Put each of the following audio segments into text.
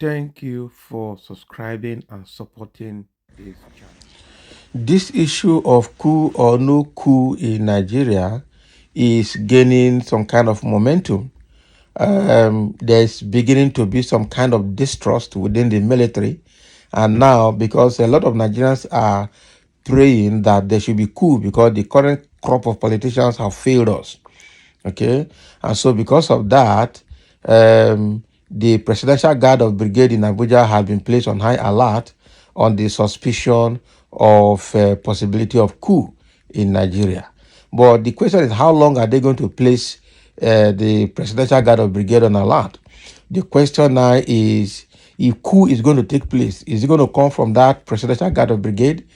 Thank you for subscribing and supporting this channel. This issue of coup or no coup in Nigeria is gaining some kind of momentum. There's beginning to be some kind of distrust within the military. And now, because a lot of Nigerians are praying that there should be coup because the current crop of politicians have failed us. Okay. And so, because of that, the Presidential Guard of Brigade in Abuja has been placed on high alert on the suspicion of possibility of coup in Nigeria. But the question is, how long are they going to place the Presidential Guard of Brigade on alert? The question now is, if coup is going to take place, is it going to come from that Presidential Guard of Brigade?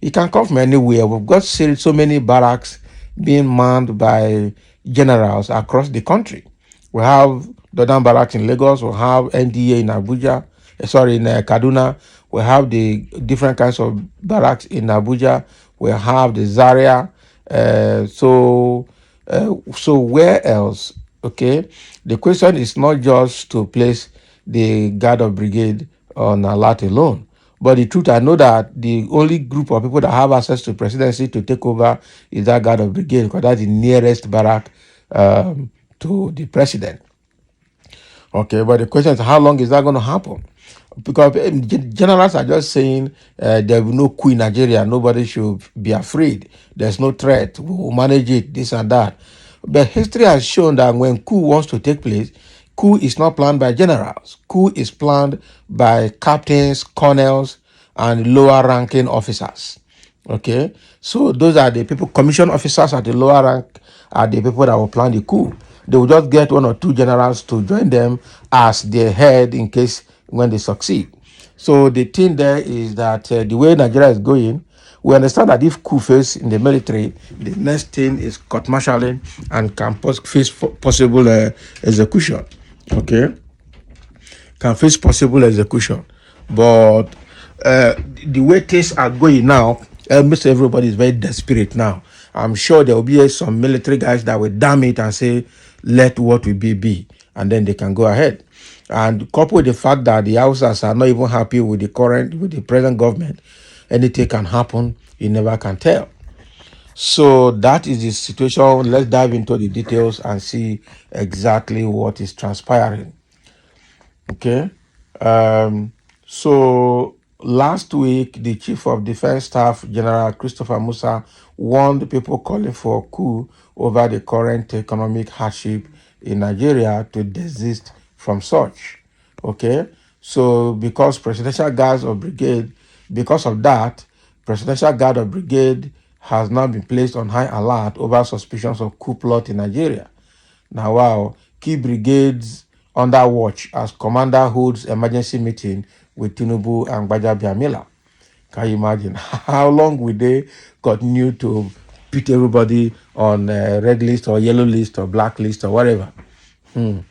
It can come from anywhere. We've got so many barracks being manned by generals across the country. We have Dodan Barracks in Lagos. We have NDA in Abuja. In Kaduna. We have the different kinds of barracks in Abuja. We have the Zaria. So where else? Okay. The question is not just to place the Guard of Brigade on alert alone. But the truth, I know that the only group of people that have access to presidency to take over is that Guard of Brigade, because that's the nearest barrack to the president. Okay, but the question is, how long is that going to happen? Because generals are just saying there will be no coup in Nigeria. Nobody should be afraid. There's no threat. We will manage it, this and that. But history has shown that when coup wants to take place, coup is not planned by generals. Coup is planned by captains, colonels, and lower ranking officers. Okay, so those are the people, commission officers at the lower rank are the people that will plan the coup. They will just get one or two generals to join them as their head in case when they succeed. So the thing there is that the way Nigeria is going, we understand that if coup fails in the military, the next thing is court martialing and can face possible execution. Okay, can face possible execution. But the way things are going now, almost everybody is very desperate now. I'm sure there will be some military guys that will damn it and say, let what will be, and then they can go ahead. And coupled with the fact that the Hausas are not even happy with the present government, anything can happen, you never can tell. So that is the situation. Let's dive into the details and see exactly what is transpiring. Okay. So last week, the Chief of Defense Staff, General Christopher Musa, warned people calling for a coup over the current economic hardship in Nigeria to desist from such. Okay. So because of that, Presidential Guard of Brigade has now been placed on high alert over suspicions of coup plot in Nigeria. Now, wow, key brigades under watch as commander holds emergency meeting with Tinubu and Gbajabiamila. Can you imagine how long will they continue to put everybody on a red list or yellow list or black list or whatever? The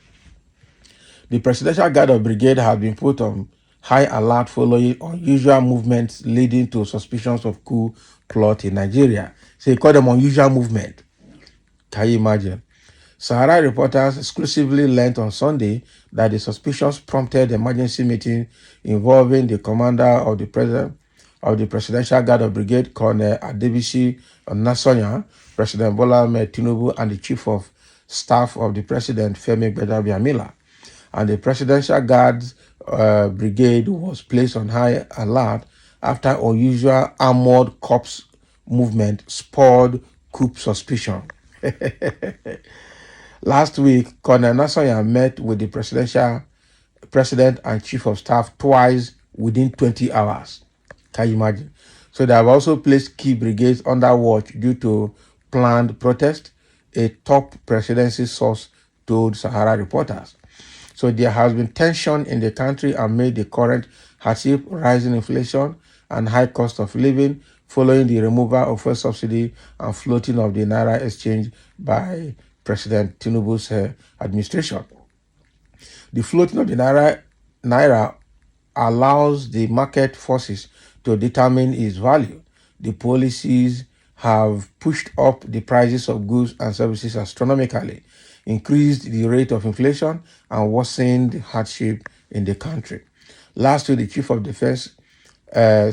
Presidential Guard of Brigade has been put on high alert following unusual movements leading to suspicions of coup plot in Nigeria. So they call them unusual movement. Can you imagine? Sahara reporters exclusively learned on Sunday that the suspicions prompted emergency meeting involving the commander of the Presidential Guard of Brigade, Colonel Adebisi Onasonya, President Bola Ahmed Tinubu, and the Chief of Staff of the President, Femi Gbajabiamila. And the Presidential Guard's Brigade was placed on high alert after unusual armored corps movement spurred coup suspicion. Last week, Colonel Nasoya met with the president and chief of staff twice within 20 hours. Can you imagine? So they have also placed key brigades under watch due to planned protest, a top presidency source told Sahara reporters. So there has been tension in the country amid the current hardship, rising inflation, and high cost of living following the removal of fuel subsidy and floating of the Naira exchange by President Tinubu's administration. The floating of the Naira allows the market forces to determine its value. The policies have pushed up the prices of goods and services astronomically, increased the rate of inflation, and worsened hardship in the country. Last week, the Chief of Defense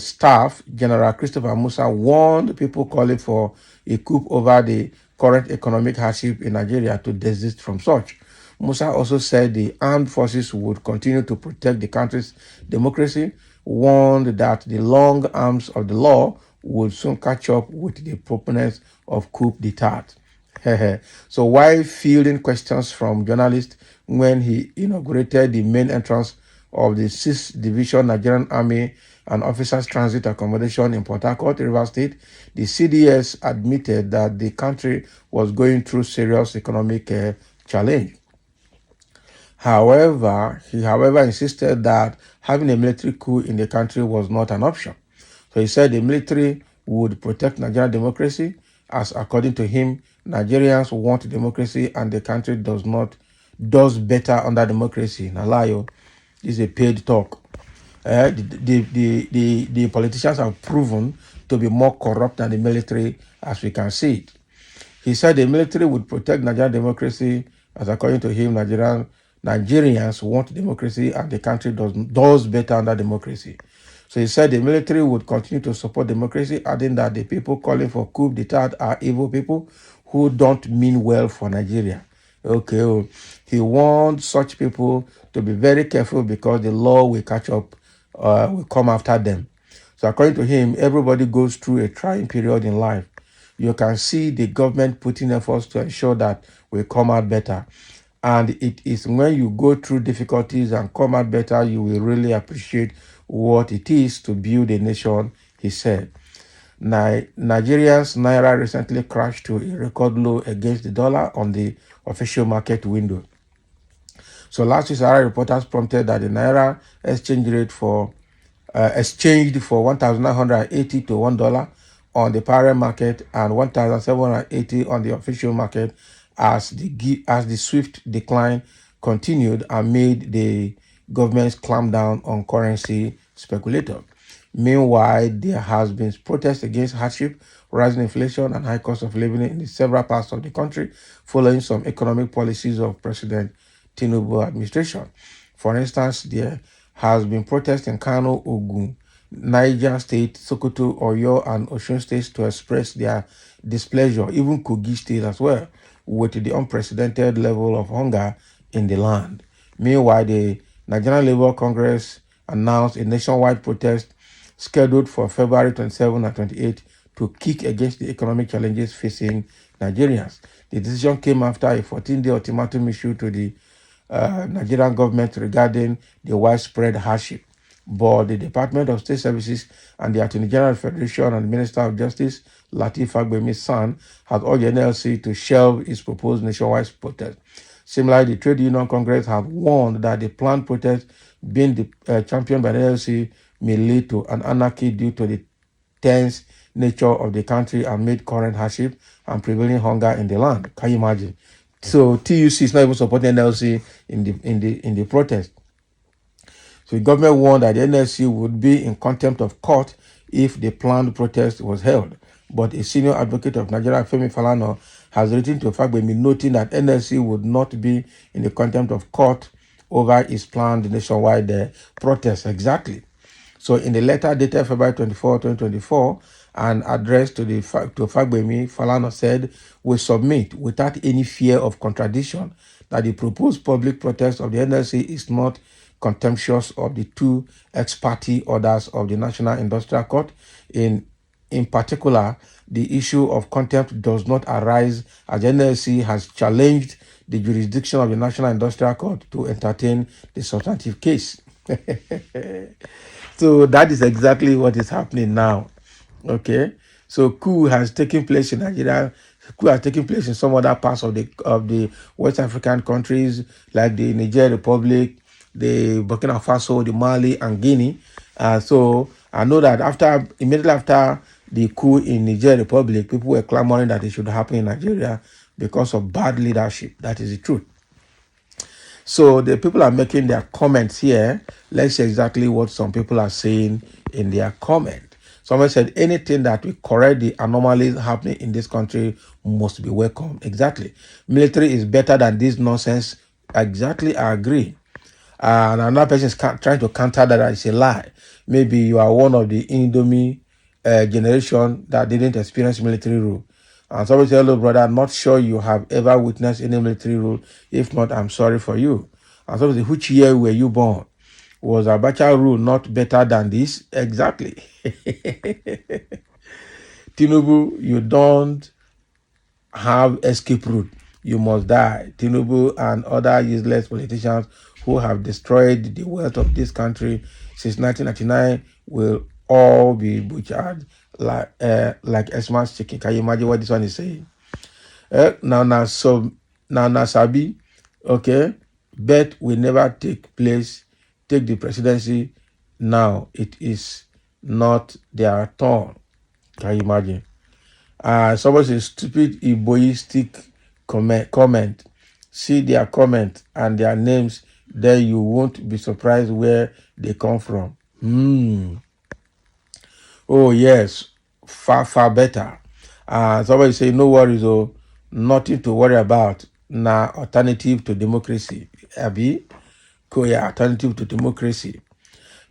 Staff, General Christopher Musa, warned people calling for a coup over the current economic hardship in Nigeria to desist from such. Musa also said the armed forces would continue to protect the country's democracy, warned that the long arms of the law would soon catch up with the proponents of coup d'etat. So while fielding questions from journalists when he inaugurated the main entrance of the 6th Division Nigerian Army and Officers Transit Accommodation in Port Harcourt, Rivers State, the CDS admitted that the country was going through serious economic challenge. However, insisted that having a military coup in the country was not an option. So he said the military would protect Nigerian democracy, as according to him, Nigerians want democracy and the country does better under democracy. Nalayo, this is a paid talk. The politicians have proven to be more corrupt than the military, as we can see it. He said the military would protect Nigerian democracy, as according to him, Nigerians want democracy and the country does better under democracy. So he said the military would continue to support democracy, adding that the people calling for coup d'etat are evil people who don't mean well for Nigeria. Okay, he warned such people to be very careful because the law will catch up, will come after them. So according to him, everybody goes through a trying period in life. You can see the government putting efforts to ensure that we come out better. And it is when you go through difficulties and come out better, you will really appreciate what it is to build a nation, he said. Nigeria's Naira recently crashed to a record low against the dollar on the official market window. So last week, Sahara reporters prompted that the Naira exchange rate for exchanged for 1,980 to $1 on the parallel market and 1,780 on the official market as the swift decline continued amid the government's clampdown on currency speculators. Meanwhile, there has been protests against hardship, rising inflation, and high cost of living in several parts of the country following some economic policies of President Tinubu administration. For instance, there has been protest in Kano, Ogun, Niger State, Sokoto, Oyo, and Osun states to express their displeasure, even Kogi State as well, with the unprecedented level of hunger in the land. Meanwhile, the Nigerian Labour Congress announced a nationwide protest scheduled for February 27 and 28 to kick against the economic challenges facing Nigerians. The decision came after a 14-day ultimatum issued to the Nigerian government regarding the widespread hardship. But the Department of State Services and the Attorney General Federation and the Minister of Justice, Lateef Fagbemi's son, had urged the NLC to shelve its proposed nationwide protest. Similarly, the Trade Union Congress have warned that the planned protest being championed by the NLC may lead to an anarchy due to the tense nature of the country amid current hardship and prevailing hunger in the land. Can you imagine? So TUC is not even supporting NLC in the protest. So the government warned that the NLC would be in contempt of court if the planned protest was held. But a senior advocate of Nigeria, Femi Falana, has written to Fagbemi noting that NLC would not be in the contempt of court over its planned nationwide protest. Exactly. So in the letter dated February 24, 2024, and addressed to Fagbemi, Falana said, "We submit without any fear of contradiction that the proposed public protest of the NLC is not contemptuous of the two ex parte orders of the National Industrial Court. In particular, the issue of contempt does not arise as NLC has challenged the jurisdiction of the National Industrial Court to entertain the substantive case." So that is exactly what is happening now. Okay, so coup has taken place in Nigeria. Coup has taken place in some other parts of the West African countries like the Niger Republic, the Burkina Faso, the Mali, and Guinea. So I know that immediately after the coup in Niger Republic, people were clamoring that it should happen in Nigeria because of bad leadership. That is the truth. So the people are making their comments here. Let's see exactly what some people are saying in their comment. Someone said anything that will correct the anomalies happening in this country must be welcome. Exactly. Military is better than this nonsense. Exactly, I agree. And another person is trying to counter that it's a lie. Maybe you are one of the Indomie generation that didn't experience military rule. And somebody say, hello, brother, I'm not sure you have ever witnessed any military rule. If not, I'm sorry for you. And somebody say, which year were you born? Was Abacha rule not better than this? Exactly. Tinubu, you don't have escape route. You must die. Tinubu and other useless politicians who have destroyed the wealth of this country since 1999 will all be butchered like Xmas chicken. Can you imagine what this one is saying? Now Sabi, okay, bet will never take place. Take the presidency now. It is not their turn. Can you imagine? Somebody says stupid egoistic comment. See their comment and their names, then you won't be surprised where they come from. Oh yes, far better. Somebody say no worries, oh, nothing to worry about. Now alternative to democracy. Abi, yeah, alternative to democracy.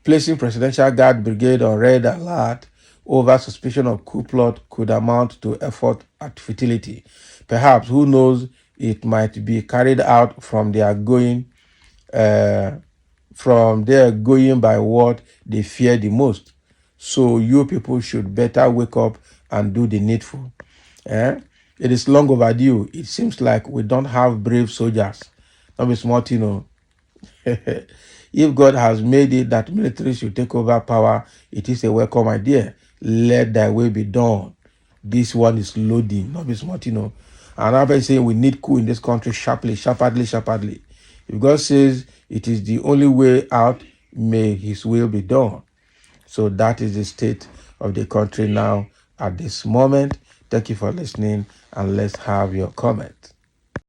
Placing Presidential Guard Brigade on red alert over suspicion of coup plot could amount to effort at futility. Perhaps, who knows, it might be carried out uh, from their going by what they fear the most. So you people should better wake up and do the needful. Eh? It is long overdue. It seems like we don't have brave soldiers. Not be smart, you know. If God has made it that military should take over power, it is a welcome idea. Let thy will be done. This one is loading, not be smart, you know. And I'm saying we need coup in this country sharply. If God says it is the only way out, may his will be done. So that is the state of the country now at this moment. Thank you for listening, and let's have your comment.